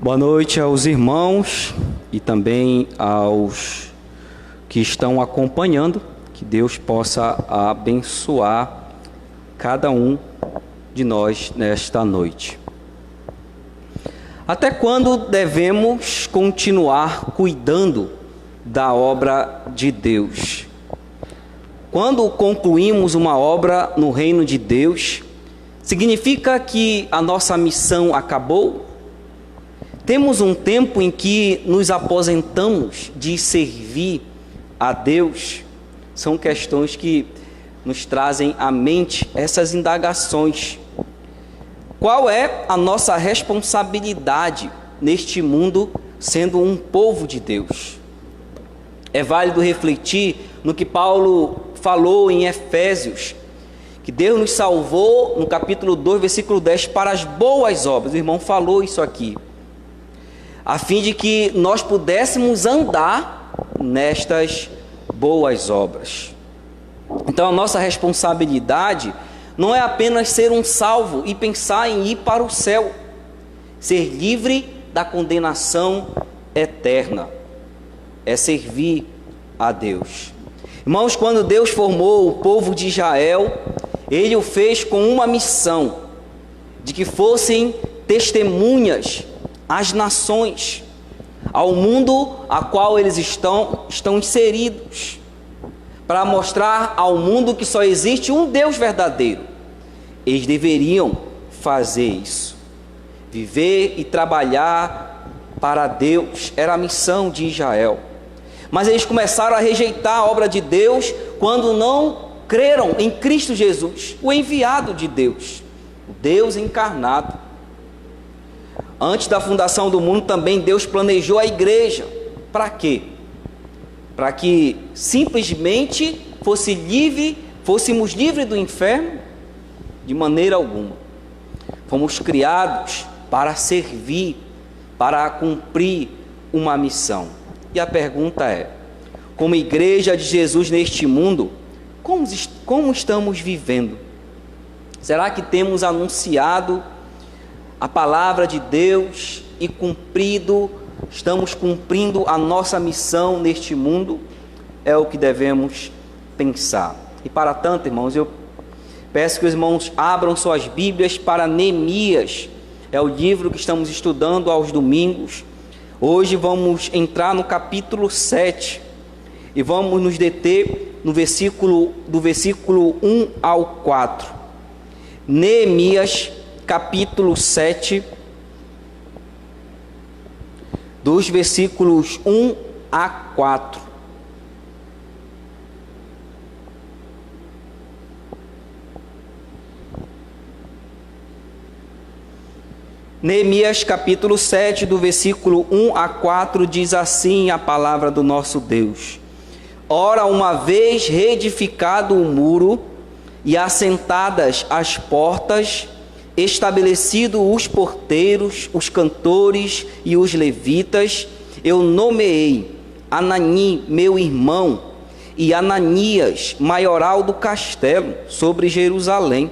Boa noite aos irmãos e também aos que estão acompanhando. Que Deus possa abençoar cada um de nós nesta noite. Até quando devemos continuar cuidando da obra de Deus? Quando concluímos uma obra no reino de Deus, significa que a nossa missão acabou? Temos um tempo em que nos aposentamos de servir a Deus? São questões que nos trazem à mente essas indagações. Qual é a nossa responsabilidade neste mundo, sendo um povo de Deus? É válido refletir no que Paulo falou em Efésios, que Deus nos salvou, no capítulo 2, versículo 10, para as boas obras. O irmão falou isso aqui, a fim de que nós pudéssemos andar nestas boas obras. Então a nossa responsabilidade não é apenas ser um salvo e pensar em ir para o céu, ser livre da condenação eterna, é servir a Deus. Irmãos, quando Deus formou o povo de Israel, Ele o fez com uma missão, de que fossem testemunhas às nações, ao mundo a qual eles estão inseridos, para mostrar ao mundo que só existe um Deus verdadeiro. Eles deveriam fazer isso, viver e trabalhar para Deus, era a missão de Israel. Mas eles começaram a rejeitar a obra de Deus quando não creram em Cristo Jesus, o enviado de Deus, o Deus encarnado. Antes da fundação do mundo também Deus planejou a igreja. Para quê? Para que simplesmente fôssemos livres do inferno? De maneira alguma. Fomos criados para servir, para cumprir uma missão. E a pergunta é: como igreja de Jesus neste mundo, como estamos vivendo? Será que temos anunciado a palavra de Deus e estamos cumprindo a nossa missão neste mundo? É o que devemos pensar. E para tanto, irmãos, eu peço que os irmãos abram suas Bíblias para Neemias. É o livro que estamos estudando aos domingos. Hoje vamos entrar no capítulo 7 e vamos nos deter no do versículo 1 ao 4. Neemias, capítulo 7, dos versículos 1 a 4. Neemias, capítulo 7, do versículo 1 a 4, diz assim a palavra do nosso Deus: Ora, uma vez reedificado o muro e assentadas as portas, estabelecido os porteiros, os cantores e os levitas, eu nomeei Anani, meu irmão, e Ananias, maioral do castelo, sobre Jerusalém.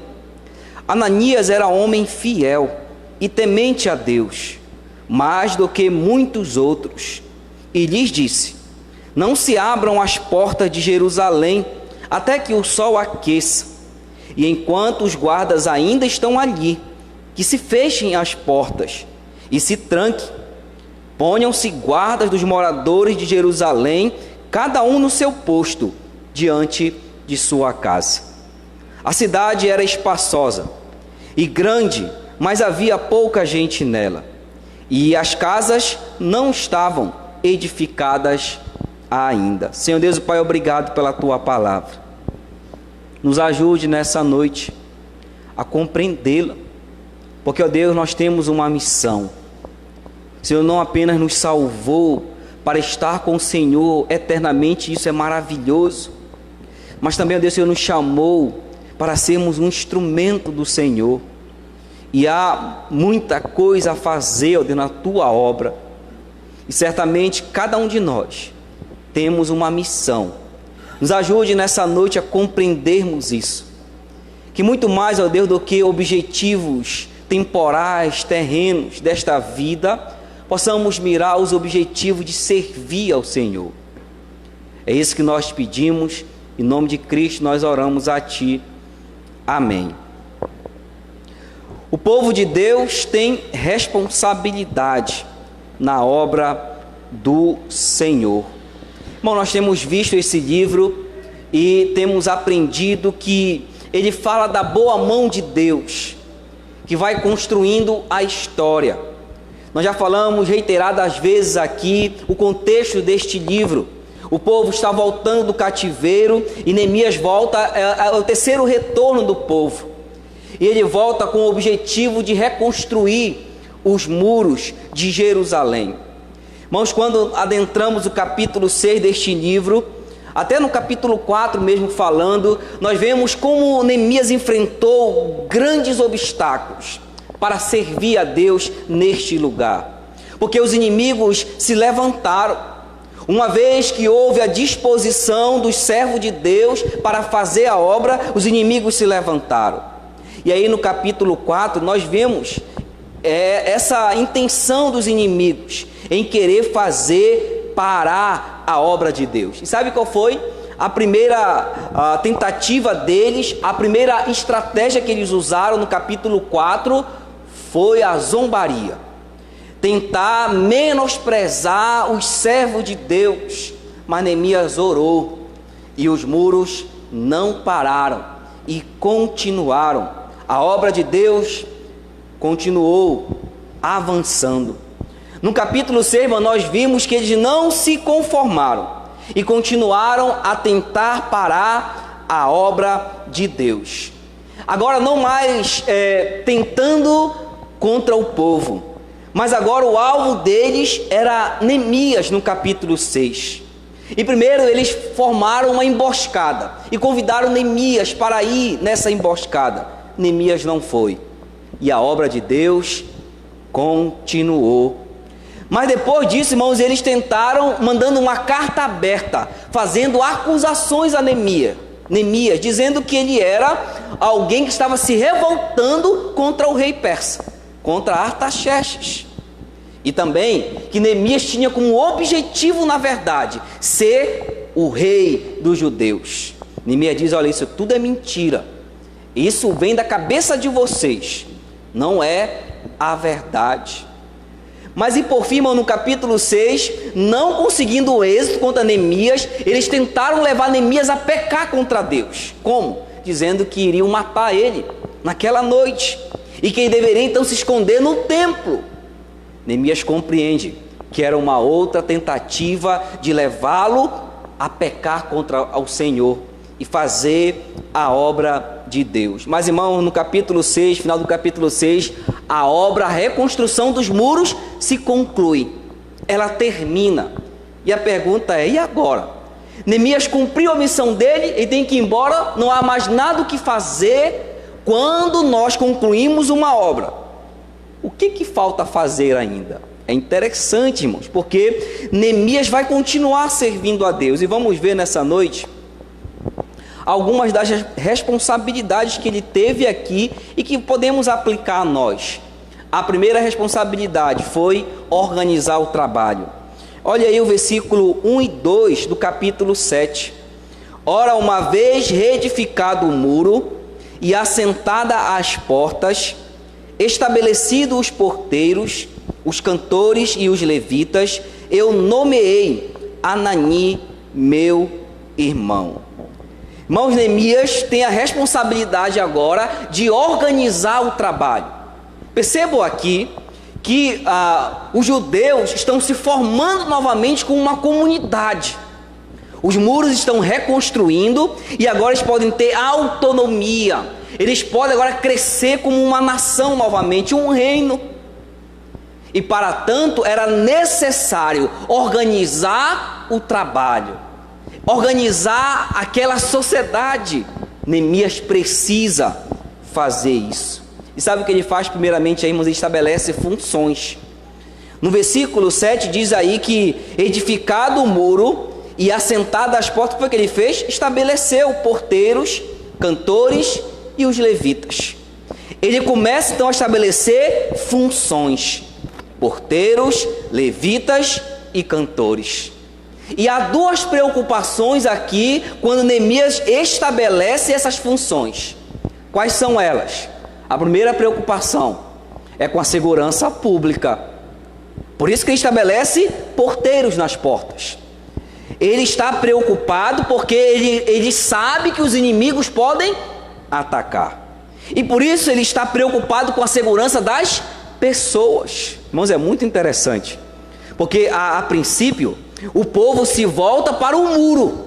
Ananias era homem fiel e temente a Deus, mais do que muitos outros, e lhes disse: não se abram as portas de Jerusalém até que o sol aqueça, e enquanto os guardas ainda estão ali, que se fechem as portas e se tranquem. Ponham-se guardas dos moradores de Jerusalém, cada um no seu posto, diante de sua casa. A cidade era espaçosa e grande, mas havia pouca gente nela, e as casas não estavam edificadas ainda. Senhor Deus, Pai, obrigado pela Tua palavra. Nos ajude nessa noite a compreendê-la, porque, ó Deus, nós temos uma missão. O Senhor não apenas nos salvou para estar com o Senhor eternamente, isso é maravilhoso, mas também, ó Deus, o Senhor nos chamou para sermos um instrumento do Senhor. E há muita coisa a fazer, ó Deus, na Tua obra. E certamente cada um de nós temos uma missão Nos ajude nessa noite a compreendermos isso. Que muito mais, ó Deus, do que objetivos temporais, terrenos desta vida, possamos mirar os objetivos de servir ao Senhor. É isso que nós pedimos, em nome de Cristo nós oramos a Ti. Amém. O povo de Deus tem responsabilidade na obra do Senhor. Bom, nós temos visto esse livro e temos aprendido que ele fala da boa mão de Deus, que vai construindo a história. Nós já falamos reiteradas vezes aqui o contexto deste livro. O povo está voltando do cativeiro e Neemias volta, é o terceiro retorno do povo. E ele volta com o objetivo de reconstruir os muros de Jerusalém. Irmãos, quando adentramos o capítulo 6 deste livro, até no capítulo 4 mesmo falando, nós vemos como Neemias enfrentou grandes obstáculos para servir a Deus neste lugar. Porque os inimigos se levantaram. Uma vez que houve a disposição dos servos de Deus para fazer a obra, os inimigos se levantaram. E aí no capítulo 4 nós vemos essa intenção dos inimigos em querer fazer parar a obra de Deus. E sabe qual foi? A primeira tentativa deles, a primeira estratégia que eles usaram no capítulo 4 foi a zombaria. Tentar menosprezar os servos de Deus. Mas Neemias orou e os muros não pararam e continuaram. A obra de Deus continuou avançando. No capítulo 6, nós vimos que eles não se conformaram e continuaram a tentar parar a obra de Deus. Agora não mais tentando contra o povo, mas agora o alvo deles era Neemias no capítulo 6. E primeiro eles formaram uma emboscada e convidaram Neemias para ir nessa emboscada. Neemias não foi. E a obra de Deus continuou. Mas depois disso, irmãos, eles tentaram mandando uma carta aberta, fazendo acusações a Neemias, dizendo que ele era alguém que estava se revoltando contra o rei persa, contra Artaxerxes. E também que Neemias tinha como objetivo, na verdade, ser o rei dos judeus. Neemias diz: olha, isso tudo é mentira. Isso vem da cabeça de vocês, não é a verdade. Mas e por fim, irmão, no capítulo 6, não conseguindo êxito contra Neemias, eles tentaram levar Neemias a pecar contra Deus. Como? Dizendo que iriam matar ele naquela noite e que ele deveria então se esconder no templo. Neemias compreende que era uma outra tentativa de levá-lo a pecar contra o Senhor e fazer a obra de Deus. Mas, irmão, no capítulo 6, final do capítulo 6, a obra, a reconstrução dos muros se conclui. Ela termina. E a pergunta é: e agora? Neemias cumpriu a missão dele, ele tem que ir embora, não há mais nada o que fazer quando nós concluímos uma obra. O que falta fazer ainda? É interessante, irmãos, porque Neemias vai continuar servindo a Deus. E vamos ver nessa noite algumas das responsabilidades que ele teve aqui e que podemos aplicar a nós. A primeira responsabilidade foi organizar o trabalho. Olha aí o versículo 1 e 2 do capítulo 7. Ora, uma vez reedificado o muro e assentada as portas, estabelecido os porteiros, os cantores e os levitas, eu nomeei Anani, meu irmão. Irmãos, Neemias tem a responsabilidade agora de organizar o trabalho. Percebam aqui que os judeus estão se formando novamente como uma comunidade. Os muros estão reconstruindo e agora eles podem ter autonomia. Eles podem agora crescer como uma nação novamente, um reino. E para tanto era necessário organizar o trabalho, organizar aquela sociedade. Neemias precisa fazer isso. E sabe o que ele faz primeiramente aí, irmãos? Ele estabelece funções. No versículo 7 diz aí que edificado o muro E assentado às portas, o que foi que ele fez? Estabeleceu porteiros, cantores e os levitas. Ele começa então a estabelecer funções: porteiros, levitas e cantores. E há duas preocupações aqui quando Neemias estabelece essas funções. Quais são elas? A primeira preocupação é com a segurança pública. Por isso que ele estabelece porteiros nas portas. Ele está preocupado porque ele sabe que os inimigos podem atacar. E por isso ele está preocupado com a segurança das pessoas. Irmãos, é muito interessante. Porque a princípio o povo se volta para o muro.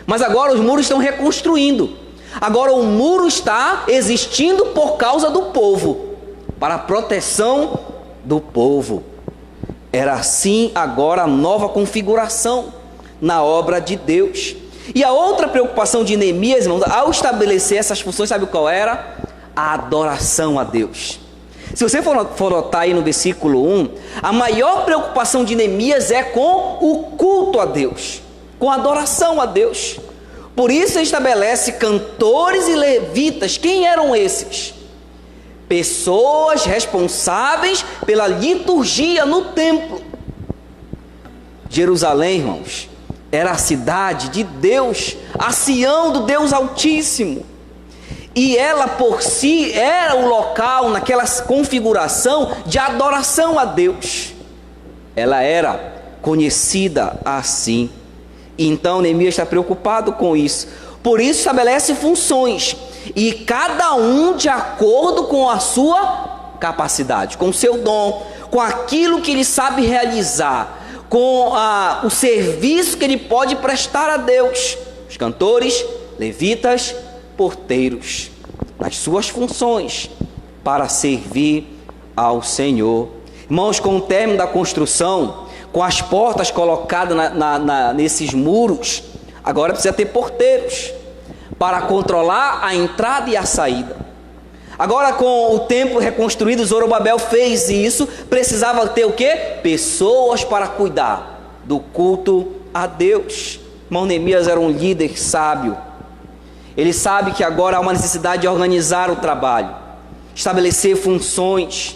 Mas agora os muros estão reconstruindo. Agora o muro está existindo por causa do povo, para a proteção do povo. Era assim agora a nova configuração na obra de Deus. E a outra preocupação de Neemias, irmãos, ao estabelecer essas funções, sabe qual era? A adoração a Deus. Se você for notar aí no versículo 1, a maior preocupação de Neemias é com o culto a Deus, com a adoração a Deus. Por isso ele estabelece cantores e levitas. Quem eram esses? Pessoas responsáveis pela liturgia no templo. Jerusalém, irmãos, era a cidade de Deus, a Sião do Deus Altíssimo. E ela por si era o local, naquela configuração de adoração a Deus. Ela era conhecida assim. Então Neemias está preocupado com isso. Por isso estabelece funções. E cada um de acordo com a sua capacidade, com o seu dom, com aquilo que ele sabe realizar, com o serviço que ele pode prestar a Deus. Os cantores, levitas, porteiros, nas suas funções para servir ao Senhor. Irmãos, com o término da construção, com as portas colocadas nesses muros, agora precisa ter porteiros para controlar a entrada e a saída. Agora, com o templo reconstruído, Zorobabel fez isso, precisava ter o quê? Pessoas para cuidar do culto a Deus. Irmão, Neemias era um líder sábio. Ele sabe que agora há uma necessidade de organizar o trabalho, estabelecer funções,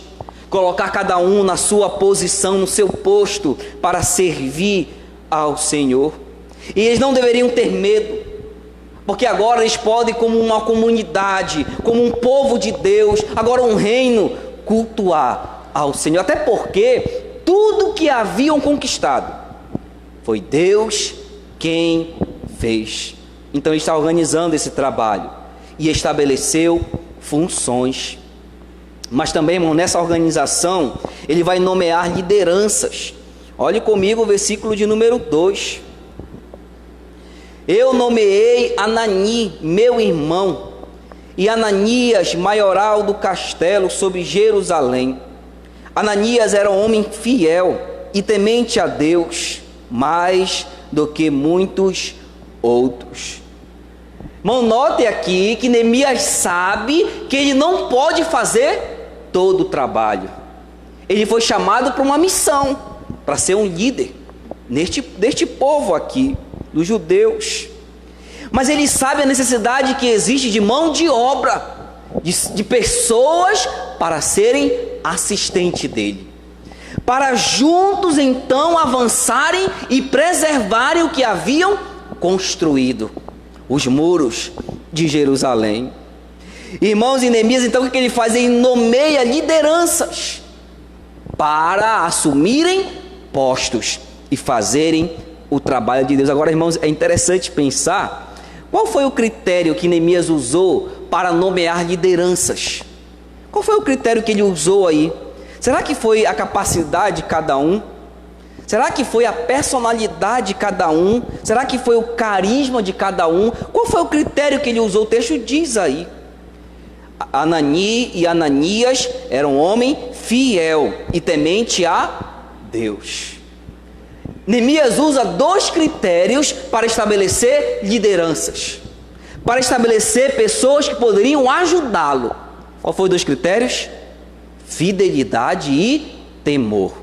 colocar cada um na sua posição, no seu posto, para servir ao Senhor. E eles não deveriam ter medo, porque agora eles podem, como uma comunidade, como um povo de Deus, agora um reino, cultuar ao Senhor. Até porque tudo que haviam conquistado foi Deus quem fez. Então ele está organizando esse trabalho e estabeleceu funções. Mas também, irmão, nessa organização ele vai nomear lideranças. Olhe comigo o versículo de número 2. Eu nomeei Anani, meu irmão, e Ananias, maioral do castelo sobre Jerusalém. Ananias era um homem fiel e temente a Deus, mais do que muitos outros. Irmão, note aqui que Neemias sabe que ele não pode fazer todo o trabalho. Ele foi chamado para uma missão, para ser um líder deste povo aqui, dos judeus. Mas ele sabe a necessidade que existe de mão de obra, de pessoas para serem assistente dele, para juntos então avançarem e preservarem o que haviam construído, os muros de Jerusalém. Irmãos, e Neemias então o que ele faz? Ele nomeia lideranças para assumirem postos e fazerem o trabalho de Deus. Agora, irmãos, é interessante pensar qual foi o critério que Neemias usou para nomear lideranças. Qual foi o critério que ele usou aí? Será que foi a capacidade de cada um? Será que foi a personalidade de cada um? Será que foi o carisma de cada um? Qual foi o critério que ele usou? O texto diz aí: Anani e Ananias eram um homem fiel e temente a Deus. Neemias usa 2 critérios para estabelecer lideranças, para estabelecer pessoas que poderiam ajudá-lo. Qual foi os 2 critérios? Fidelidade e temor.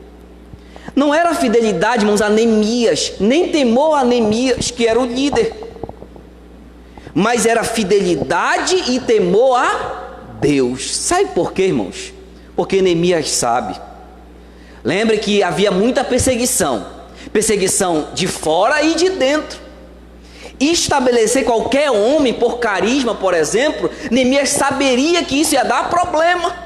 Não era fidelidade, irmãos, a Neemias, nem temor a Neemias, que era o líder, mas era fidelidade e temor a Deus. Sabe por quê, irmãos? Porque Neemias sabe. Lembre que havia muita perseguição de fora e de dentro. Estabelecer qualquer homem por carisma, por exemplo, Neemias saberia que isso ia dar problema.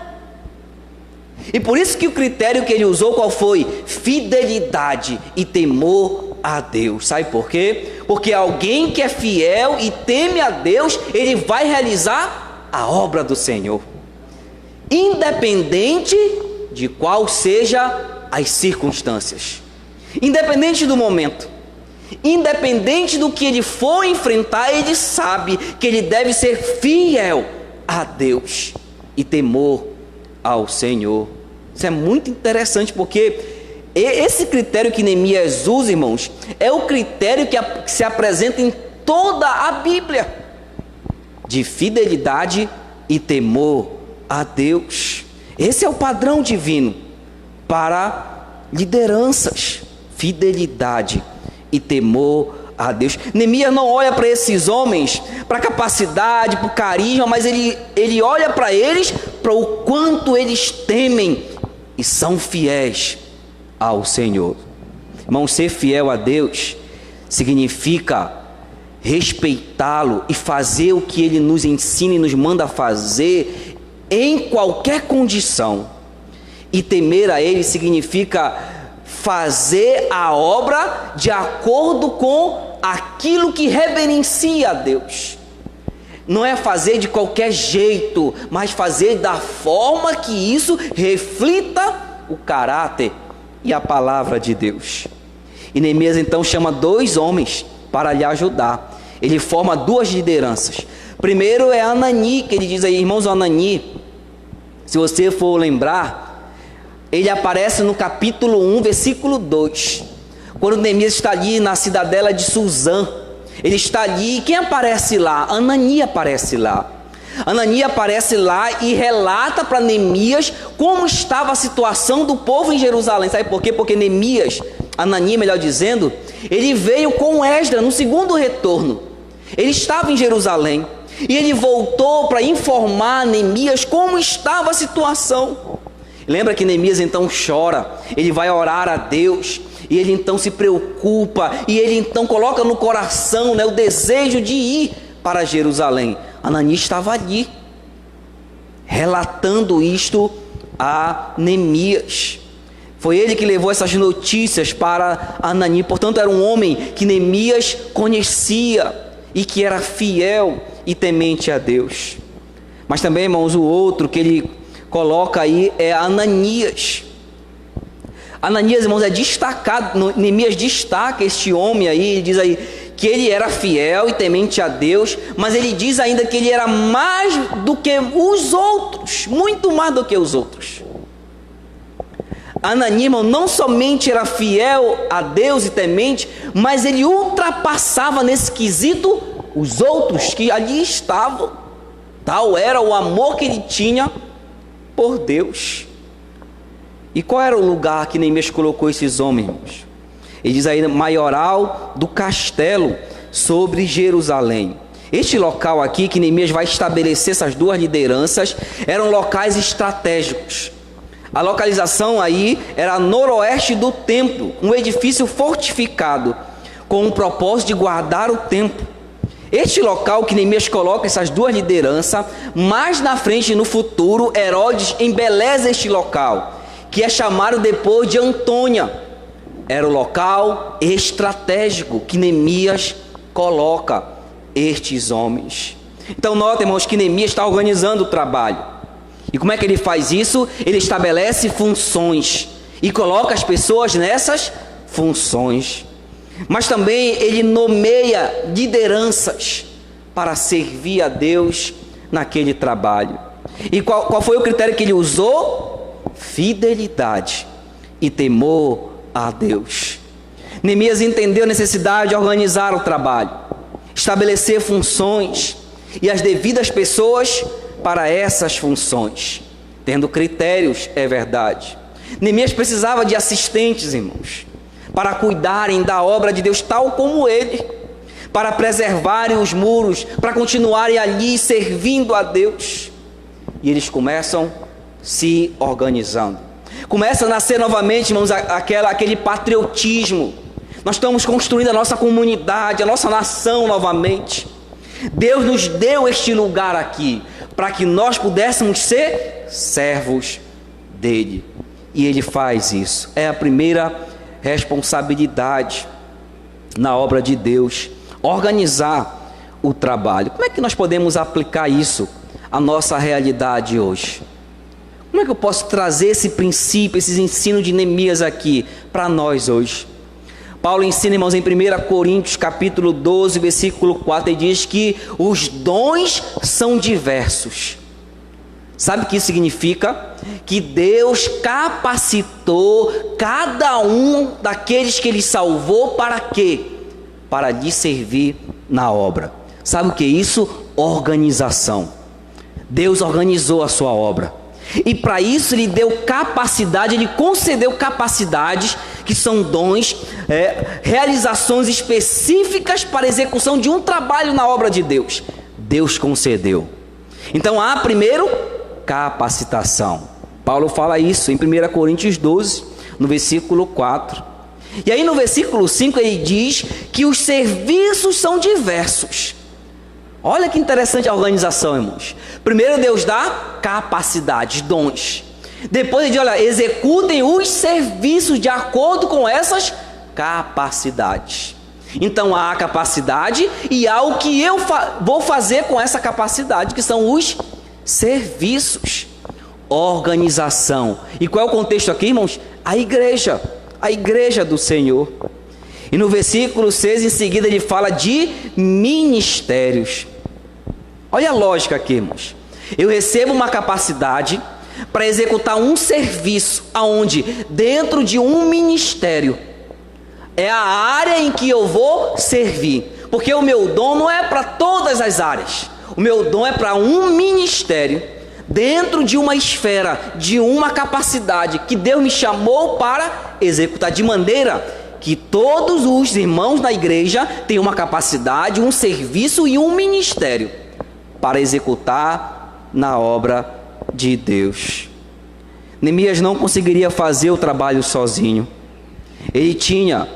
E por isso que o critério que ele usou, qual foi? Fidelidade e temor a Deus. Sabe por quê? Porque alguém que é fiel e teme a Deus, ele vai realizar a obra do Senhor, independente de qual seja as circunstâncias, independente do momento, independente do que ele for enfrentar, ele sabe que ele deve ser fiel a Deus e temor ao Senhor. Isso é muito interessante, porque esse critério que Neemias usa, irmãos, é o critério que se apresenta em toda a Bíblia, de fidelidade e temor a Deus. Esse é o padrão divino para lideranças: fidelidade e temor a Deus. Neemias não olha para esses homens, para a capacidade, para o carisma, mas ele olha para eles, para o quanto eles temem e são fiéis ao Senhor. Irmão, ser fiel a Deus significa respeitá-lo e fazer o que ele nos ensina e nos manda fazer em qualquer condição. E temer a ele significa fazer a obra de acordo com aquilo que reverencia a Deus. Não é fazer de qualquer jeito, mas fazer da forma que isso reflita o caráter e a palavra de Deus. E Neemias então chama 2 homens para lhe ajudar. Ele forma 2 lideranças. Primeiro é Anani, que ele diz aí, irmãos, Anani, se você for lembrar, ele aparece no capítulo 1, versículo 2, quando Neemias está ali na cidadela de Suzã. Ele está ali, e quem aparece lá? Anani aparece lá. Anani aparece lá e relata para Neemias como estava a situação do povo em Jerusalém. Sabe por quê? Porque Neemias, Anani, melhor dizendo, ele veio com Esdras no segundo retorno. Ele estava em Jerusalém e ele voltou para informar a Neemias como estava a situação. Lembra que Neemias então chora, ele vai orar a Deus, e ele então se preocupa, e ele então coloca no coração, o desejo de ir para Jerusalém. Anani estava ali, relatando isto a Neemias. Foi ele que levou essas notícias para Anani. Portanto, era um homem que Neemias conhecia e que era fiel e temente a Deus. Mas também, irmãos, o outro que ele coloca aí é Ananias. Ananias, irmãos, é destacado. Neemias destaca este homem aí, ele diz aí que ele era fiel e temente a Deus, mas ele diz ainda que ele era mais do que os outros, muito mais do que os outros. Ananias, irmão, não somente era fiel a Deus e temente, mas ele ultrapassava nesse quesito os outros que ali estavam. Tal era o amor que ele tinha por Deus. E qual era o lugar que Neemias colocou esses homens, irmãos? Ele diz aí, maioral do castelo sobre Jerusalém. Este local aqui que Neemias vai estabelecer essas 2 lideranças, eram locais estratégicos. A localização aí era a noroeste do templo, um edifício fortificado, com o propósito de guardar o templo. Este local que Neemias coloca essas 2 lideranças, mais na frente, no futuro, Herodes embeleza este local, que é chamado depois de Antônia. Era o local estratégico que Neemias coloca estes homens. Então nota, irmãos, que Neemias está organizando o trabalho. E como é que ele faz isso? Ele estabelece funções e coloca as pessoas nessas funções. Mas também ele nomeia lideranças para servir a Deus naquele trabalho. E qual foi o critério que ele usou? Fidelidade e temor a Deus. Neemias entendeu a necessidade de organizar o trabalho, estabelecer funções e as devidas pessoas para essas funções, tendo critérios, é verdade. Neemias precisava de assistentes, irmãos, para cuidarem da obra de Deus tal como ele, para preservarem os muros, para continuarem ali servindo a Deus. E eles começam se organizando. Começa a nascer novamente, irmãos, aquele patriotismo. Nós estamos construindo a nossa comunidade, a nossa nação novamente. Deus nos deu este lugar aqui, para que nós pudéssemos ser servos dele. E ele faz isso. É a primeira responsabilidade na obra de Deus, organizar o trabalho. Como é que nós podemos aplicar isso à nossa realidade hoje? Como é que eu posso trazer esse princípio, esses ensinos de Neemias aqui para nós hoje? Paulo ensina, irmãos, em 1 Coríntios capítulo 12, versículo 4, ele diz que os dons são diversos. Sabe o que isso significa? Que Deus capacitou cada um daqueles que Ele salvou para quê? Para lhe servir na obra. Sabe o que é isso? Organização. Deus organizou a sua obra. E para isso Ele deu capacidade, Ele concedeu capacidades, que são dons, realizações específicas para a execução de um trabalho na obra de Deus. Deus concedeu. Então há primeiro capacitação. Paulo fala isso em 1 Coríntios 12, no versículo 4. E aí no versículo 5 ele diz que os serviços são diversos. Olha que interessante a organização, irmãos. Primeiro Deus dá capacidades, dons. Depois ele diz, olha, executem os serviços de acordo com essas capacidades. Então há a capacidade e há o que eu vou fazer com essa capacidade, que são os serviços. Organização. E qual é o contexto aqui, irmãos? A igreja do Senhor. E no versículo 6 em seguida ele fala de ministérios. Olha a lógica aqui, irmãos. Eu recebo uma capacidade para executar um serviço, aonde dentro de um ministério é a área em que eu vou servir, porque o meu dom não é para todas as áreas, o meu dom é para um ministério, dentro de uma esfera, de uma capacidade que Deus me chamou para executar, de maneira que todos os irmãos da igreja têm uma capacidade, um serviço e um ministério para executar na obra de Deus. Neemias não conseguiria fazer o trabalho sozinho. Ele tinha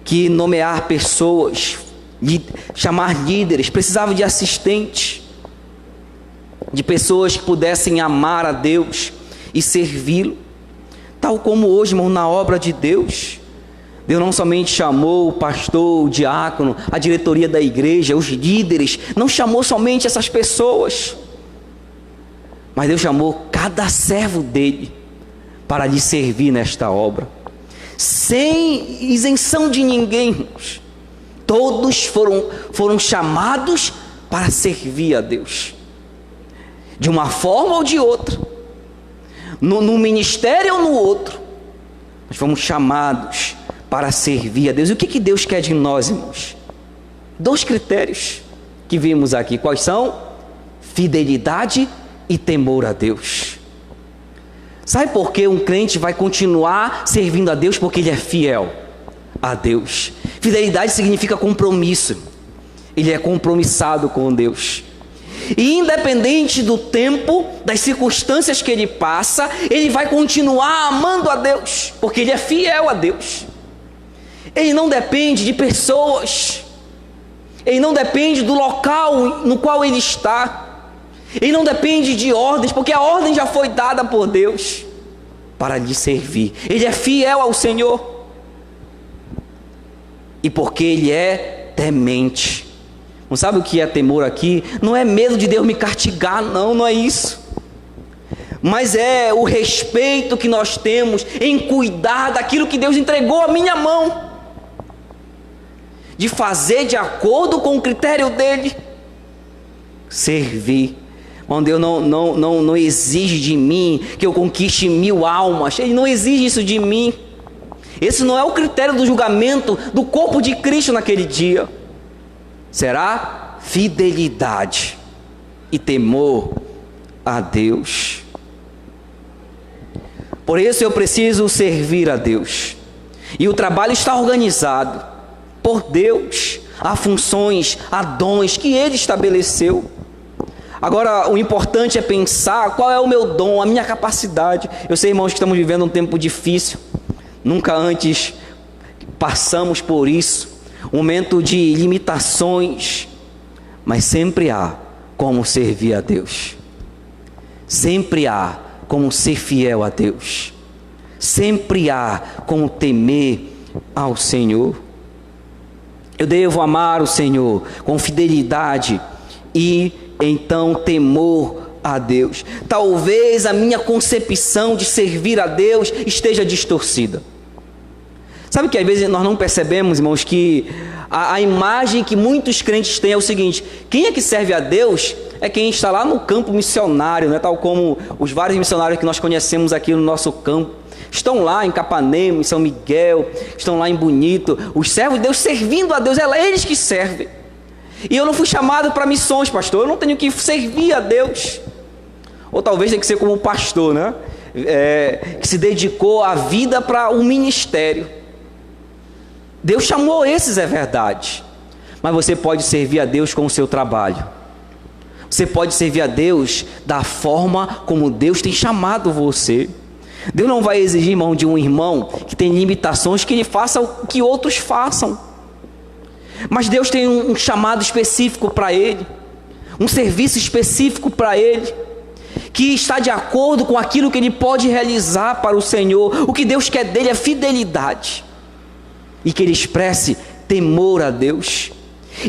que nomear pessoas, chamar líderes, precisava de assistentes, de pessoas que pudessem amar a Deus e servi-lo. Tal como hoje, irmão, na obra de Deus, Deus não somente chamou o pastor, o diácono, a diretoria da igreja, os líderes, não chamou somente essas pessoas, mas Deus chamou cada servo dele para lhe servir nesta obra, sem isenção de ninguém, irmãos. Todos foram chamados para servir a Deus, de uma forma ou de outra, no ministério ou no outro, nós fomos chamados para servir a Deus. E o que Deus quer de nós, irmãos? 2 critérios que vimos aqui. Quais são? Fidelidade e temor a Deus. Sabe por que um crente vai continuar servindo a Deus? Porque ele é fiel a Deus. Fidelidade significa compromisso. Ele é compromissado com Deus. E independente do tempo, das circunstâncias que ele passa, ele vai continuar amando a Deus, porque ele é fiel a Deus. Ele não depende de pessoas, ele não depende do local no qual ele está, ele não depende de ordens, porque a ordem já foi dada por Deus para lhe servir. Ele é fiel ao Senhor, e porque ele é temente. Não sabe o que é temor aqui? Não é medo de Deus me castigar, não é isso. Mas é o respeito que nós temos em cuidar daquilo que Deus entregou à minha mão, de fazer de acordo com o critério dele, servir. Quando Deus não exige de mim que eu conquiste 1000 almas, Ele não exige isso de mim. Esse não é o critério do julgamento do corpo de Cristo naquele dia. Será fidelidade e temor a Deus. Por isso eu preciso servir a Deus. E o trabalho está organizado por Deus. Há funções, há dons que Ele estabeleceu. Agora, o importante é pensar qual é o meu dom, a minha capacidade. Eu sei, irmãos, que estamos vivendo um tempo difícil. Nunca antes passamos por isso. Um momento de limitações. Mas sempre há como servir a Deus. Sempre há como ser fiel a Deus. Sempre há como temer ao Senhor. Eu devo amar o Senhor com fidelidade e então temor a Deus. Talvez a minha concepção de servir a Deus esteja distorcida. Sabe que às vezes nós não percebemos, irmãos, que a imagem que muitos crentes têm é o seguinte: quem é que serve a Deus é quem está lá no campo missionário, né? Tal como os vários missionários que nós conhecemos aqui no nosso campo. Estão lá em Capanema, em São Miguel, estão lá em Bonito, os servos de Deus servindo a Deus, é eles que servem. E eu não fui chamado para missões, pastor, eu não tenho que servir a Deus. Ou talvez tenha que ser como o pastor, né? Que se dedicou a vida para o ministério. Deus chamou esses, é verdade. Mas você pode servir a Deus com o seu trabalho. Você pode servir a Deus da forma como Deus tem chamado você. Deus não vai exigir, irmão, de um irmão que tem limitações, que ele faça o que outros façam. Mas Deus tem um chamado específico para ele, um serviço específico para ele, que está de acordo com aquilo que ele pode realizar para o Senhor. O que Deus quer dele é fidelidade, e que ele expresse temor a Deus.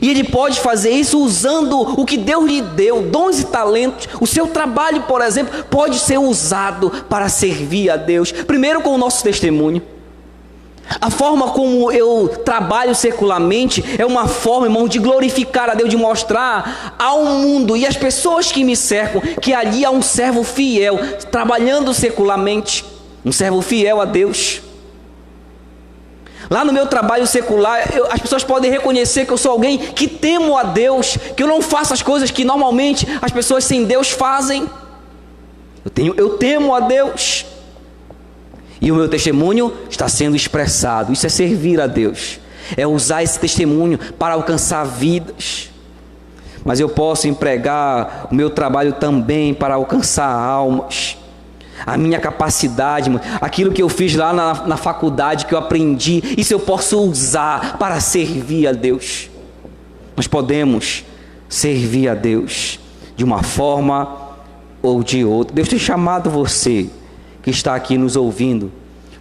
E ele pode fazer isso usando o que Deus lhe deu, dons e talentos. O seu trabalho, por exemplo, pode ser usado para servir a Deus. Primeiro, com o nosso testemunho. A forma como eu trabalho secularmente é uma forma, irmão, de glorificar a Deus, de mostrar ao mundo e às pessoas que me cercam que ali há um servo fiel, trabalhando secularmente, um servo fiel a Deus. Lá no meu trabalho secular, as pessoas podem reconhecer que eu sou alguém que temo a Deus, que eu não faço as coisas que normalmente as pessoas sem Deus fazem. Eu temo a Deus. E o meu testemunho está sendo expressado. Isso é servir a Deus. É usar esse testemunho para alcançar vidas. Mas eu posso empregar o meu trabalho também para alcançar almas. A minha capacidade, aquilo que eu fiz lá na faculdade, que eu aprendi, isso eu posso usar para servir a Deus. Nós podemos servir a Deus de uma forma ou de outra. Deus tem chamado você que está aqui nos ouvindo,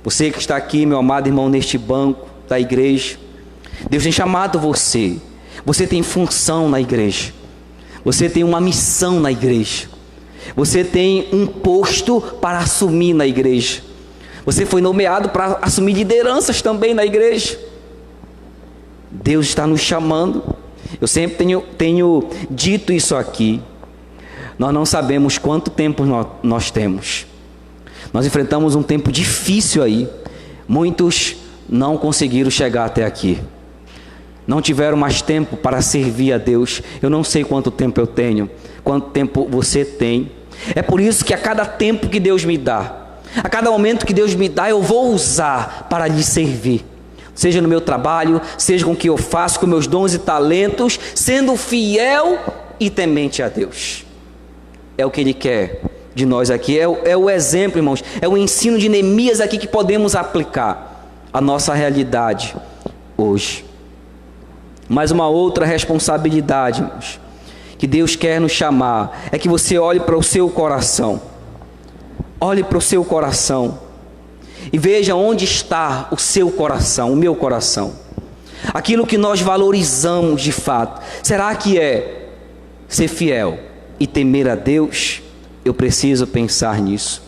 você que está aqui, meu amado irmão, neste banco da igreja. Deus tem chamado você. Você tem função na igreja. Você tem uma missão na igreja. Você tem um posto para assumir na igreja. Você foi nomeado para assumir lideranças também na igreja. Deus está nos chamando. Eu sempre tenho dito isso aqui. Nós não sabemos quanto tempo nós temos. Nós enfrentamos um tempo difícil aí. Muitos não conseguiram chegar até aqui. Não tiveram mais tempo para servir a Deus. Eu não sei quanto tempo eu tenho, quanto tempo você tem. É por isso que a cada tempo que Deus me dá, a cada momento que Deus me dá, eu vou usar para lhe servir. Seja no meu trabalho, seja com o que eu faço, com meus dons e talentos, sendo fiel e temente a Deus. É o que Ele quer de nós aqui. É o exemplo, irmãos. É o ensino de Neemias aqui que podemos aplicar à nossa realidade hoje. Mas uma outra responsabilidade, irmãos, que Deus quer nos chamar, é que você olhe para o seu coração. Olhe para o seu coração e veja onde está o seu coração, o meu coração. Aquilo que nós valorizamos de fato. Será que é ser fiel e temer a Deus? Eu preciso pensar nisso.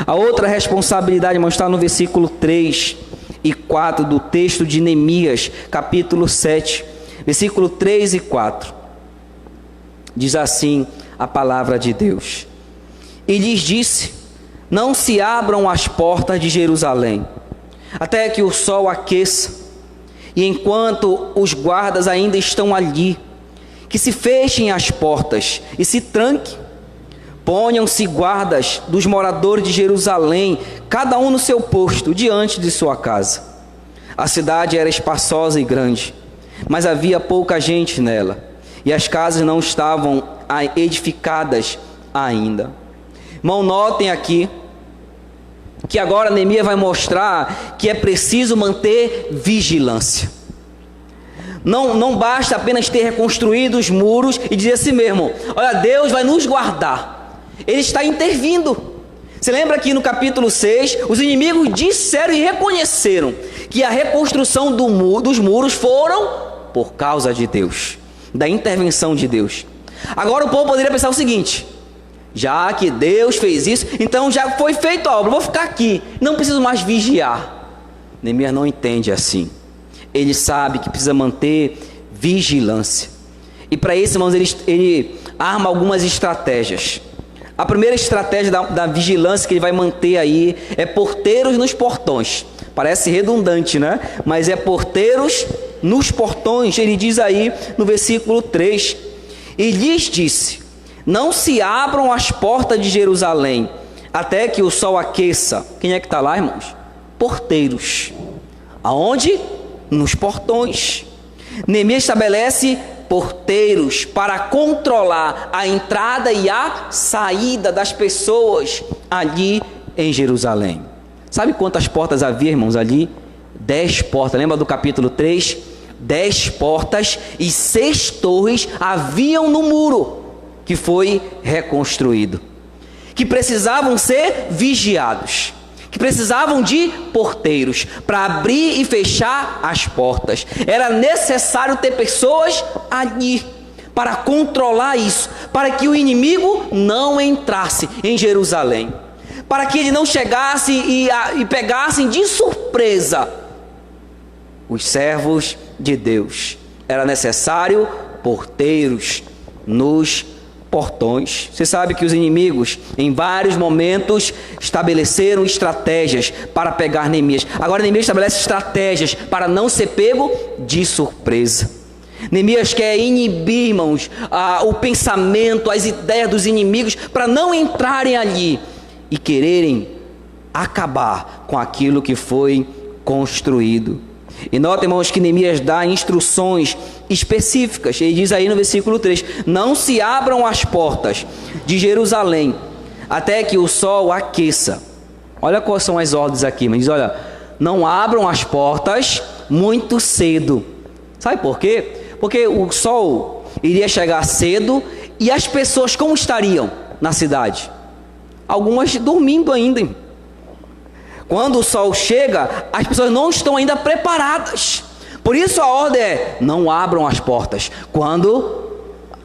A outra responsabilidade, irmão, está no versículo 3 e 4 do texto de Neemias, capítulo 7, versículo 3 e 4. Diz assim a palavra de Deus: E lhes disse: Não se abram as portas de Jerusalém, até que o sol aqueça, e enquanto os guardas ainda estão ali, que se fechem as portas e se tranque, Ponham-se guardas dos moradores de Jerusalém, cada um no seu posto, diante de sua casa. A cidade era espaçosa e grande, mas havia pouca gente nela, e as casas não estavam edificadas ainda. Irmão, notem aqui que agora Neemias vai mostrar que é preciso manter vigilância. Não basta apenas ter reconstruído os muros e dizer assim mesmo: olha, Deus vai nos guardar. Ele está intervindo. Você lembra que no capítulo 6, os inimigos disseram e reconheceram que a reconstrução dos muros foram por causa de Deus, da intervenção de Deus. Agora o povo poderia pensar o seguinte: já que Deus fez isso, então já foi feita a obra, vou ficar aqui, não preciso mais vigiar. Neemias não entende assim. Ele sabe que precisa manter vigilância. E para isso, irmãos, ele arma algumas estratégias. A primeira estratégia da vigilância que ele vai manter aí é porteiros nos portões. Parece redundante, né? Mas é porteiros nos portões. Ele diz aí no versículo 3: e lhes disse: não se abram as portas de Jerusalém até que o sol aqueça. Quem é que está lá, irmãos? Porteiros. Aonde? Nos portões. Neemias estabelece porteiros para controlar a entrada e a saída das pessoas ali em Jerusalém. Sabe quantas portas havia, irmãos, ali? 10 portas. Lembra do capítulo 3? 10 portas e 6 torres haviam no muro que foi reconstruído, que precisavam ser vigiados, que precisavam de porteiros para abrir e fechar as portas. Era necessário ter pessoas ali para controlar isso, para que o inimigo não entrasse em Jerusalém, para que ele não chegasse e pegassem de surpresa os servos de Deus. Era necessário porteiros nos portões. Você sabe que os inimigos em vários momentos estabeleceram estratégias para pegar Neemias. Agora Neemias estabelece estratégias para não ser pego de surpresa. Neemias quer inibir, irmãos, o pensamento, as ideias dos inimigos para não entrarem ali e quererem acabar com aquilo que foi construído. E nota, irmãos, que Neemias dá instruções específicas. Ele diz aí no versículo 3: não se abram as portas de Jerusalém até que o sol aqueça. Olha quais são as ordens aqui. Mas diz: olha, não abram as portas muito cedo. Sabe por quê? Porque o sol iria chegar cedo e as pessoas como estariam na cidade? Algumas dormindo ainda. Quando o sol chega, as pessoas não estão ainda preparadas. Por isso a ordem é: não abram as portas quando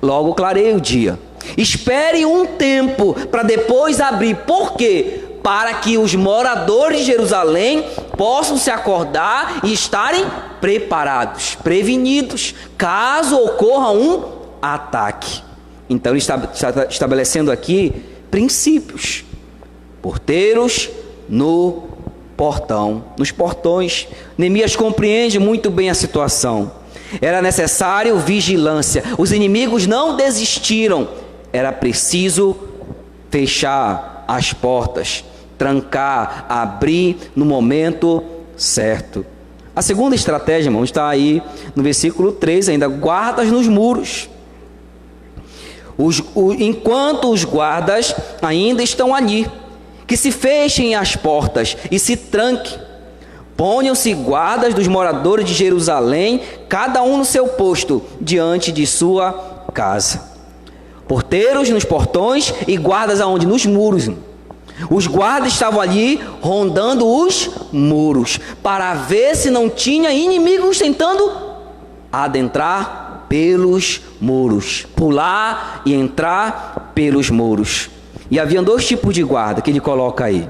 logo clareie o dia. Espere um tempo para depois abrir. Por quê? Para que os moradores de Jerusalém possam se acordar e estarem preparados, prevenidos, caso ocorra um ataque. Então ele está estabelecendo aqui princípios. Porteiros nos portões. Neemias compreende muito bem a situação. Era necessário vigilância. Os inimigos não desistiram. Era preciso fechar as portas, trancar, abrir no momento certo. A segunda estratégia, irmão, está aí no versículo 3 ainda: guardas nos muros. Enquanto os guardas ainda estão ali, que se fechem as portas e se tranquem. Ponham-se guardas dos moradores de Jerusalém, cada um no seu posto, diante de sua casa. Porteiros nos portões e guardas aonde? Nos muros. Os guardas estavam ali rondando os muros, para ver se não tinha inimigos tentando adentrar pelos muros, pular e entrar pelos muros. E havia 2 tipos de guarda que ele coloca aí: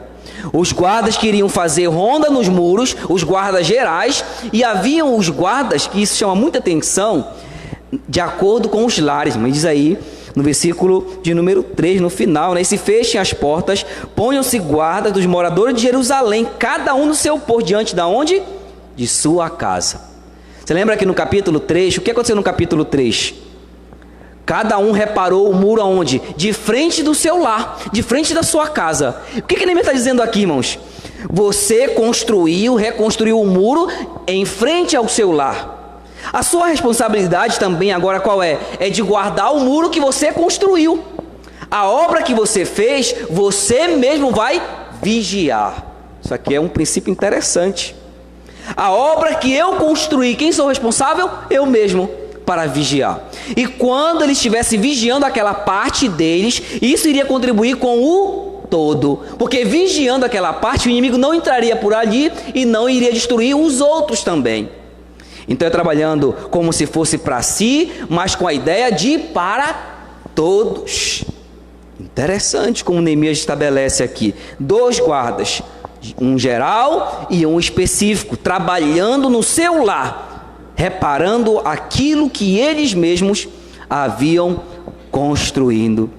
os guardas que iriam fazer ronda nos muros, os guardas gerais, e haviam os guardas, que isso chama muita atenção, de acordo com os lares. Mas diz aí no versículo de número 3, no final, né? E se fechem as portas, ponham-se guardas dos moradores de Jerusalém, cada um no seu posto, diante de onde? De sua casa. Você lembra que no capítulo 3, o que aconteceu no capítulo 3? Cada um reparou o muro aonde? De frente do seu lar, de frente da sua casa. O que Neemias está dizendo aqui, irmãos? Você reconstruiu o muro em frente ao seu lar. A sua responsabilidade também agora qual é? É de guardar o muro que você construiu. A obra que você fez, você mesmo vai vigiar. Isso aqui é um princípio interessante. A obra que eu construí, quem sou responsável? Eu mesmo, para vigiar. E quando eles estivessem vigiando aquela parte deles, isso iria contribuir com o todo. Porque vigiando aquela parte, o inimigo não entraria por ali e não iria destruir os outros também. Então é trabalhando como se fosse para si, mas com a ideia de para todos. Interessante como Neemias estabelece aqui. 2 guardas, um geral e um específico, trabalhando no seu lar, reparando aquilo que eles mesmos haviam construindo.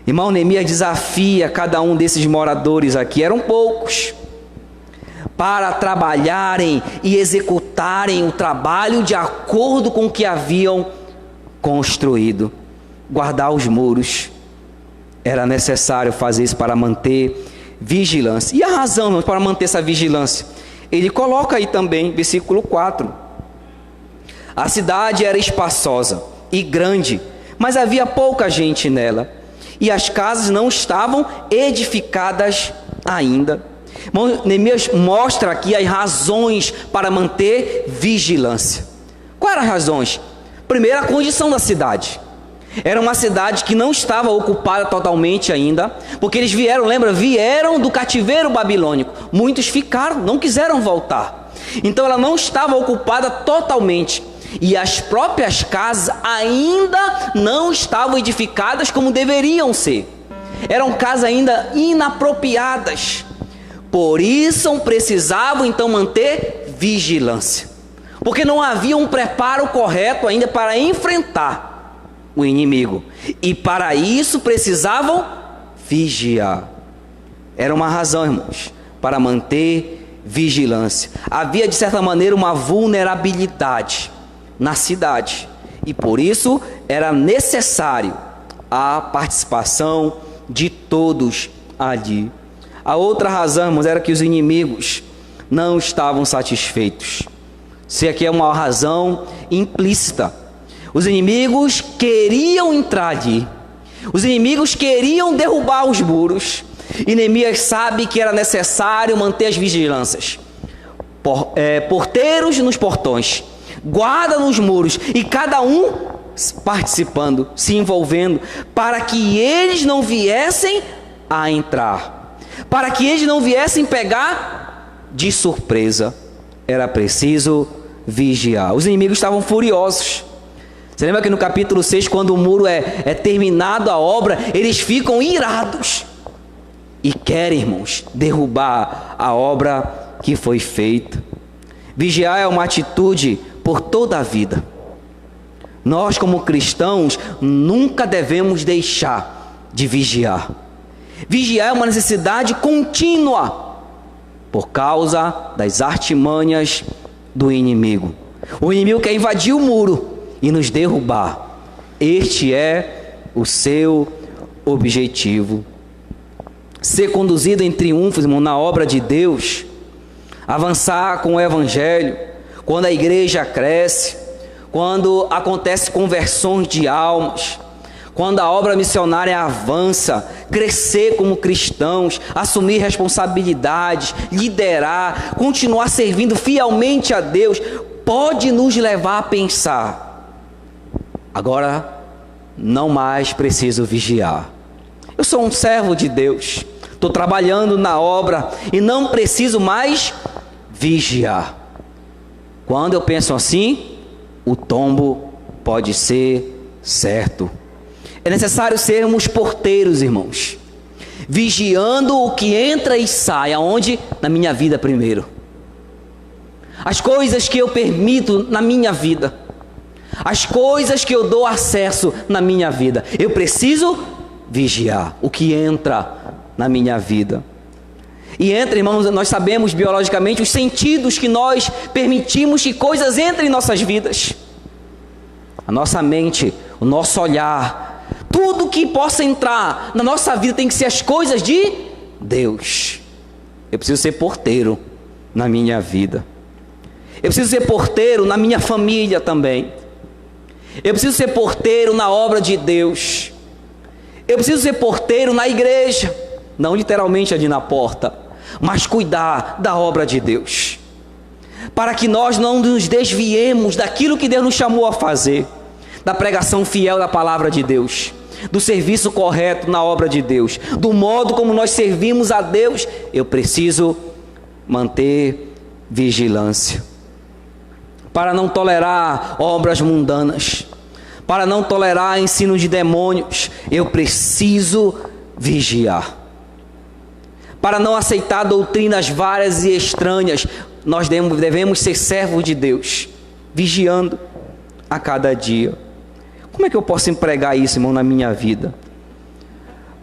Irmão, Neemias desafia cada um desses moradores aqui, eram poucos, para trabalharem e executarem o trabalho de acordo com o que haviam construído. Guardar os muros, era necessário fazer isso para manter vigilância. E a razão para manter essa vigilância? Ele coloca aí também, versículo 4. A cidade era espaçosa e grande, mas havia pouca gente nela, e as casas não estavam edificadas ainda. Neemias mostra aqui as razões para manter vigilância. Quais eram as razões? Primeiro, a condição da cidade. Era uma cidade que não estava ocupada totalmente ainda, porque eles vieram do cativeiro babilônico. Muitos ficaram, não quiseram voltar. Então ela não estava ocupada totalmente. E as próprias casas ainda não estavam edificadas como deveriam ser. Eram casas ainda inapropriadas. Por isso precisavam então manter vigilância. Porque não havia um preparo correto ainda para enfrentar o inimigo. E para isso precisavam vigiar. Era uma razão, irmãos, para manter vigilância. Havia de certa maneira uma vulnerabilidade na cidade, e por isso era necessário a participação de todos ali. A outra razão, irmãos, era que os inimigos não estavam satisfeitos. Se aqui é uma razão implícita, os inimigos queriam entrar ali, os inimigos queriam derrubar os muros, e Neemias sabe que era necessário manter as vigilâncias, porteiros nos portões, guarda nos muros, e cada um participando, se envolvendo, para que eles não viessem a entrar, para que eles não viessem pegar de surpresa. Era preciso vigiar. Os inimigos estavam furiosos. Você lembra que no capítulo 6, quando o muro é terminado a obra, eles ficam irados e querem, irmãos, derrubar a obra que foi feita. Vigiar é uma atitude por toda a vida. Nós, como cristãos, nunca devemos deixar de vigiar. Vigiar é uma necessidade contínua por causa das artimanhas do inimigo. O inimigo quer invadir o muro e nos derrubar. Este é o seu objetivo. Ser conduzido em triunfo, irmão, na obra de Deus, avançar com o evangelho, quando a igreja cresce, quando acontece conversões de almas, quando a obra missionária avança, crescer como cristãos, assumir responsabilidades, liderar, continuar servindo fielmente a Deus, pode nos levar a pensar: agora não mais preciso vigiar. Eu sou um servo de Deus, estou trabalhando na obra e não preciso mais vigiar. Quando eu penso assim, o tombo pode ser certo. É necessário sermos porteiros, irmãos, vigiando o que entra e sai. Aonde? Na minha vida primeiro. As coisas que eu permito na minha vida, as coisas que eu dou acesso na minha vida, eu preciso vigiar o que entra na minha vida. E entra, irmãos, nós sabemos biologicamente os sentidos que nós permitimos que coisas entrem em nossas vidas. A nossa mente, o nosso olhar, tudo que possa entrar na nossa vida tem que ser as coisas de Deus. Eu preciso ser porteiro na minha vida. Eu preciso ser porteiro na minha família também. Eu preciso ser porteiro na obra de Deus. Eu preciso ser porteiro na igreja, não literalmente ali na porta, mas cuidar da obra de Deus, para que nós não nos desviemos daquilo que Deus nos chamou a fazer, da pregação fiel da palavra de Deus, do serviço correto na obra de Deus, do modo como nós servimos a Deus. Eu preciso manter vigilância, para não tolerar obras mundanas, para não tolerar ensino de demônios. Eu preciso vigiar, para não aceitar doutrinas várias e estranhas. Nós devemos ser servos de Deus, vigiando a cada dia. Como é que eu posso empregar isso, irmão, na minha vida?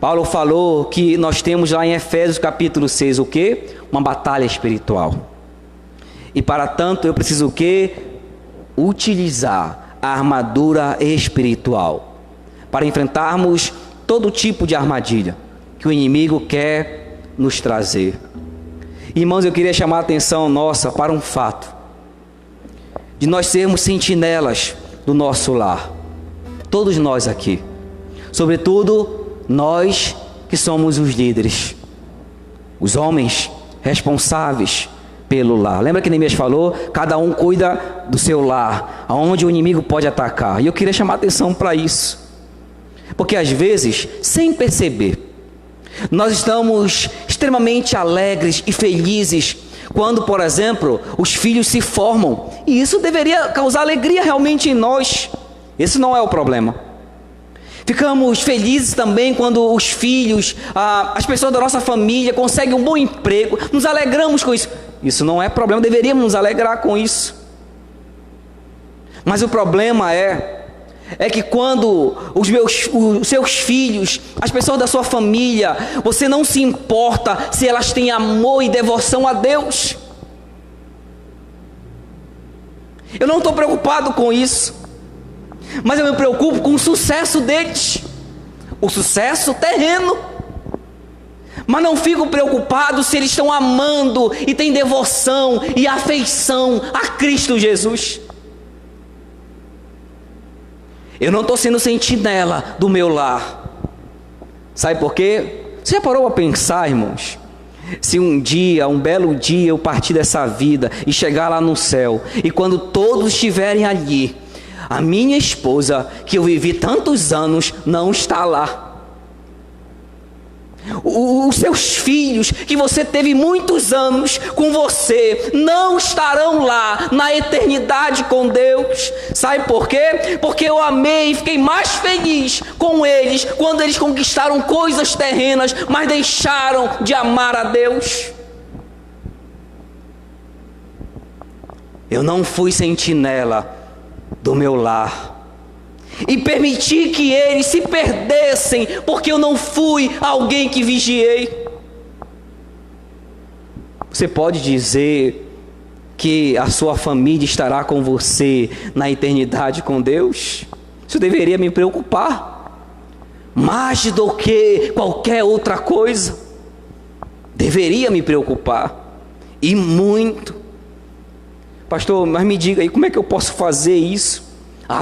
Paulo falou que nós temos lá em Efésios capítulo 6 o quê? Uma batalha espiritual. E para tanto eu preciso o quê? Utilizar a armadura espiritual para enfrentarmos todo tipo de armadilha que o inimigo quer nos trazer. Irmãos, eu queria chamar a atenção nossa para um fato, de nós sermos sentinelas do nosso lar. Todos nós aqui, sobretudo nós que somos os líderes, os homens responsáveis pelo lar. Lembra que Neemias falou? Cada um cuida do seu lar, aonde o inimigo pode atacar. E eu queria chamar a atenção para isso, porque às vezes, sem perceber, nós estamos extremamente alegres e felizes quando, por exemplo, os filhos se formam, e isso deveria causar alegria realmente em nós. Esse não é o problema. Ficamos felizes também quando os filhos, as pessoas da nossa família conseguem um bom emprego, nos alegramos com isso. Isso não é problema, deveríamos nos alegrar com isso. Mas o problema é que quando os seus filhos, as pessoas da sua família, você não se importa se elas têm amor e devoção a Deus. Eu não estou preocupado com isso, mas eu me preocupo com o sucesso deles, o sucesso terreno. Mas não fico preocupado se eles estão amando e têm devoção e afeição a Cristo Jesus. Eu não estou sendo sentinela do meu lar. Sabe por quê? Você já parou a pensar, irmãos? Se um dia, um belo dia, eu partir dessa vida e chegar lá no céu, e quando todos estiverem ali, a minha esposa, que eu vivi tantos anos, não está lá. Os seus filhos, que você teve muitos anos com você, não estarão lá na eternidade com Deus. Sabe por quê? Porque eu amei e fiquei mais feliz com eles quando eles conquistaram coisas terrenas, mas deixaram de amar a Deus. Eu não fui sentinela do meu lar e permiti que eles se perdessem, porque eu não fui alguém que vigiei. Você pode dizer que a sua família estará com você na eternidade com Deus? Isso deveria me preocupar, mais do que qualquer outra coisa. Deveria me preocupar, e muito. Pastor, mas me diga aí, como é que eu posso fazer isso?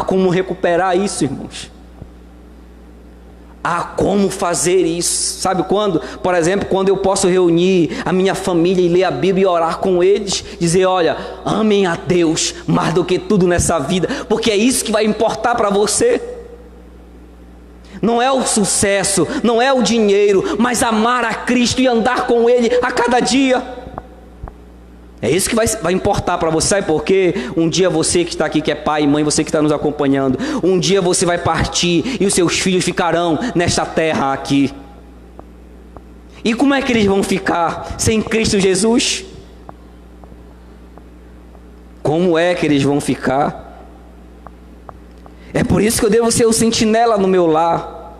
Como recuperar isso, irmãos? Como fazer isso? Sabe quando? Por exemplo, quando eu posso reunir a minha família e ler a Bíblia e orar com eles, dizer, olha, amem a Deus mais do que tudo nessa vida, porque é isso que vai importar para você. Não é o sucesso, não é o dinheiro, mas amar a Cristo e andar com Ele a cada dia. É isso que vai importar para você. Sabe por quê? Um dia você que está aqui, que é pai e mãe, você que está nos acompanhando, um dia você vai partir e os seus filhos ficarão nesta terra aqui. E como é que eles vão ficar sem Cristo Jesus? Como é que eles vão ficar? É por isso que eu devo ser o sentinela no meu lar.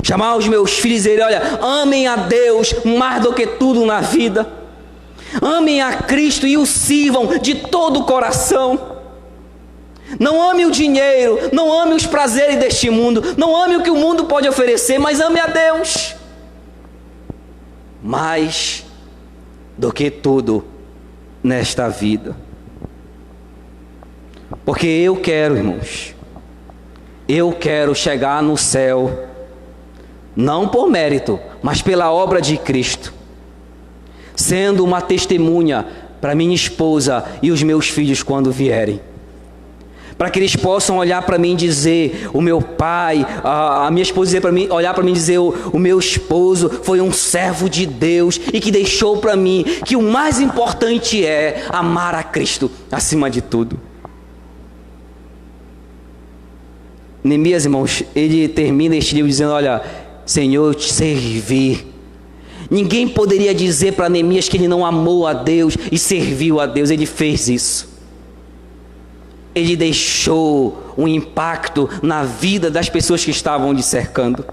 Chamar os meus filhos e dizer, olha, amem a Deus mais do que tudo na vida. Amem a Cristo e o sirvam de todo o coração. Não ame o dinheiro, não ame os prazeres deste mundo, não ame o que o mundo pode oferecer, mas ame a Deus. Mais do que tudo nesta vida. Porque eu quero, irmãos, eu quero chegar no céu, não por mérito, mas pela obra de Cristo, sendo uma testemunha para minha esposa e os meus filhos quando vierem. Para que eles possam olhar para mim e dizer, o meu pai, a minha esposa dizer para mim, olhar para mim e dizer, o meu esposo foi um servo de Deus e que deixou para mim que o mais importante é amar a Cristo acima de tudo. Neemias, irmãos, ele termina este livro dizendo, olha, Senhor, eu te servi. Ninguém poderia dizer para Neemias que ele não amou a Deus e serviu a Deus. Ele fez isso. Ele deixou um impacto na vida das pessoas que estavam lhe cercando.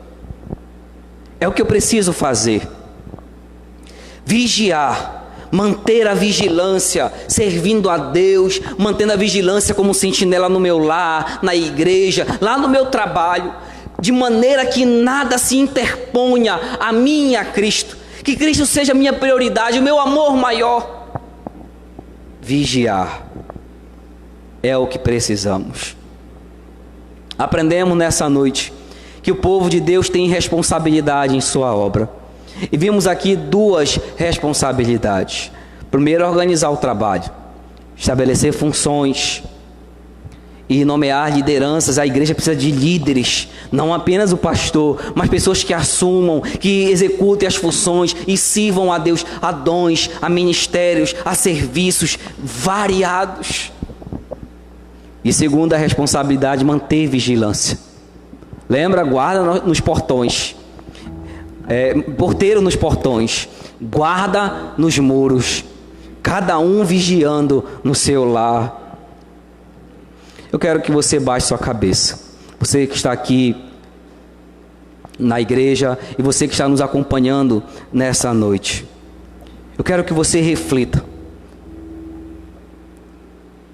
É o que eu preciso fazer. Vigiar. Manter a vigilância, servindo a Deus, mantendo a vigilância como sentinela no meu lar, na igreja, lá no meu trabalho, de maneira que nada se interponha a mim e a Cristo, que Cristo seja a minha prioridade, o meu amor maior. Vigiar é o que precisamos. Aprendemos nessa noite que o povo de Deus tem responsabilidade em sua obra. E vimos aqui duas responsabilidades. Primeiro, organizar o trabalho, estabelecer funções e nomear lideranças. A igreja precisa de líderes, não apenas o pastor, mas pessoas que assumam, que executem as funções e sirvam a Deus, a dons, a ministérios, a serviços variados. E segunda responsabilidade, manter vigilância. Lembra? Guarda nos portões. Porteiro nos portões, guarda nos muros, cada um vigiando no seu lar. Eu quero que você baixe sua cabeça, você que está aqui na igreja e você que está nos acompanhando nessa noite. Eu quero que você reflita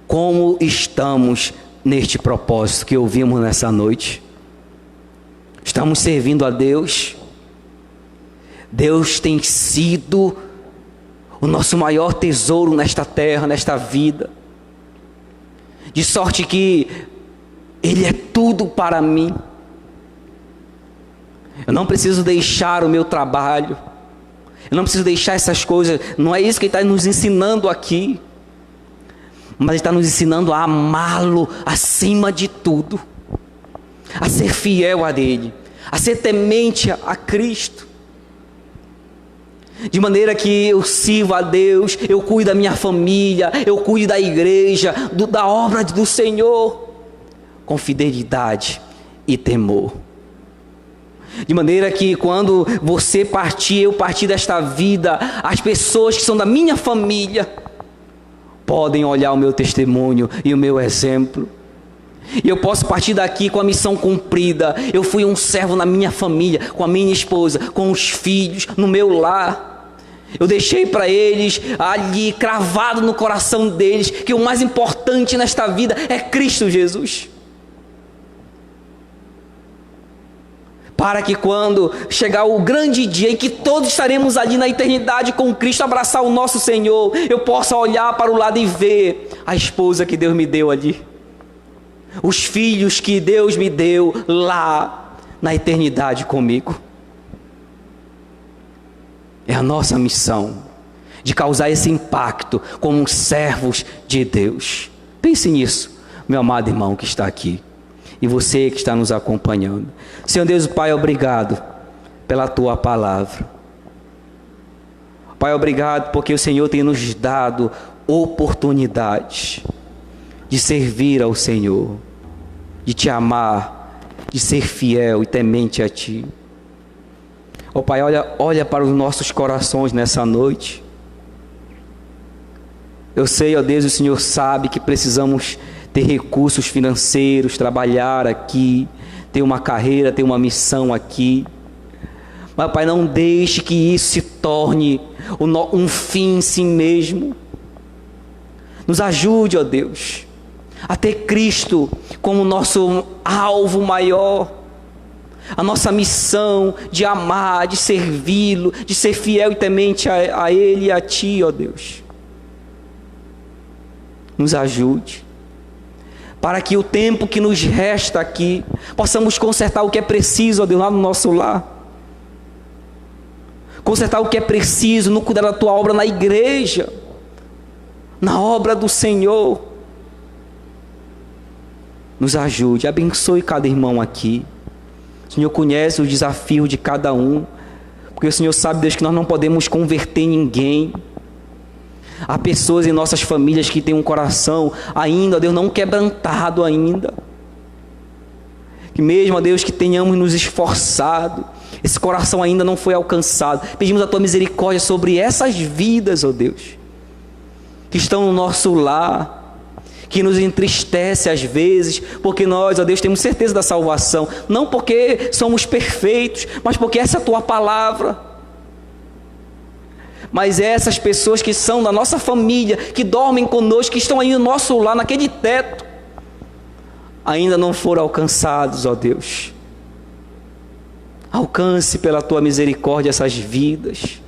como estamos neste propósito que ouvimos nessa noite. Estamos servindo a Deus? Deus tem sido o nosso maior tesouro nesta terra, nesta vida, de sorte que Ele é tudo para mim. Eu não preciso deixar o meu trabalho, eu não preciso deixar essas coisas. Não é isso que Ele está nos ensinando aqui, mas Ele está nos ensinando a amá-lo acima de tudo, a ser fiel a Ele, a ser temente a Cristo. De maneira que eu sirvo a Deus, eu cuido da minha família, eu cuido da igreja, da obra do Senhor, com fidelidade e temor. De maneira que quando você partir, eu partir desta vida, as pessoas que são da minha família podem olhar o meu testemunho e o meu exemplo. E eu posso partir daqui com a missão cumprida. Eu fui um servo na minha família, com a minha esposa, com os filhos, no meu lar. Eu deixei para eles ali, cravado no coração deles, que o mais importante nesta vida é Cristo Jesus. Para que quando chegar o grande dia em que todos estaremos ali na eternidade com Cristo, abraçar o nosso Senhor, eu possa olhar para o lado e ver a esposa que Deus me deu ali, os filhos que Deus me deu lá na eternidade comigo. É a nossa missão de causar esse impacto como servos de Deus. Pense nisso, meu amado irmão que está aqui, e você que está nos acompanhando. Senhor Deus, Pai, obrigado pela Tua palavra. Pai, obrigado porque o Senhor tem nos dado oportunidade de servir ao Senhor, de Te amar, de ser fiel e temente a Ti. Ó Pai, olha para os nossos corações nessa noite. Eu sei, ó Deus, o Senhor sabe que precisamos ter recursos financeiros, trabalhar aqui, ter uma carreira, ter uma missão aqui. Mas, Pai, não deixe que isso se torne um fim em si mesmo. Nos ajude, ó Deus, a ter Cristo como nosso alvo maior, a nossa missão de amar, de servi-lo, de ser fiel e temente a Ele e a Ti, ó Deus. Nos ajude, para que o tempo que nos resta aqui, possamos consertar o que é preciso, ó Deus, lá no nosso lar. Consertar o que é preciso no cuidar da Tua obra na igreja, na obra do Senhor. Nos ajude, abençoe cada irmão aqui. O Senhor conhece o desafio de cada um, porque o Senhor sabe, Deus, que nós não podemos converter ninguém. Há pessoas em nossas famílias que têm um coração ainda, Deus, não quebrantado ainda. Que mesmo, ó Deus, que tenhamos nos esforçado, esse coração ainda não foi alcançado. Pedimos a Tua misericórdia sobre essas vidas, ó Deus, que estão no nosso lar, que nos entristece às vezes, porque nós, ó Deus, temos certeza da salvação, não porque somos perfeitos, mas porque essa é a Tua palavra. Mas essas pessoas que são da nossa família, que dormem conosco, que estão aí no nosso lar, naquele teto, ainda não foram alcançados, ó Deus. Alcance pela Tua misericórdia essas vidas,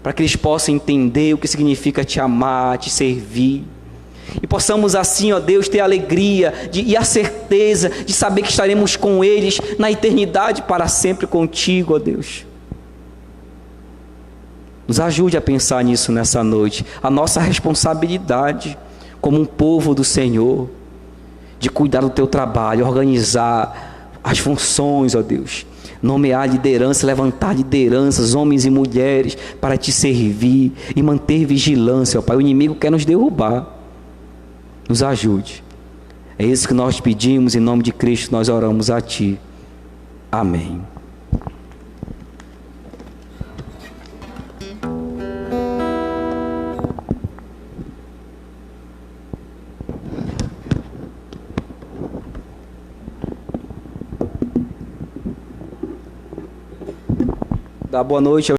para que eles possam entender o que significa Te amar, Te servir, e possamos assim, ó Deus, ter a alegria e a certeza de saber que estaremos com eles na eternidade para sempre contigo, ó Deus. Nos ajude a pensar nisso nessa noite, a nossa responsabilidade como um povo do Senhor, de cuidar do Teu trabalho, organizar as funções, ó Deus, nomear liderança, levantar lideranças, homens e mulheres, para Te servir e manter vigilância, ó Pai. O inimigo quer nos derrubar. Nos ajude. É isso que nós pedimos, em nome de Cristo nós oramos a Ti. Amém. Dá boa noite.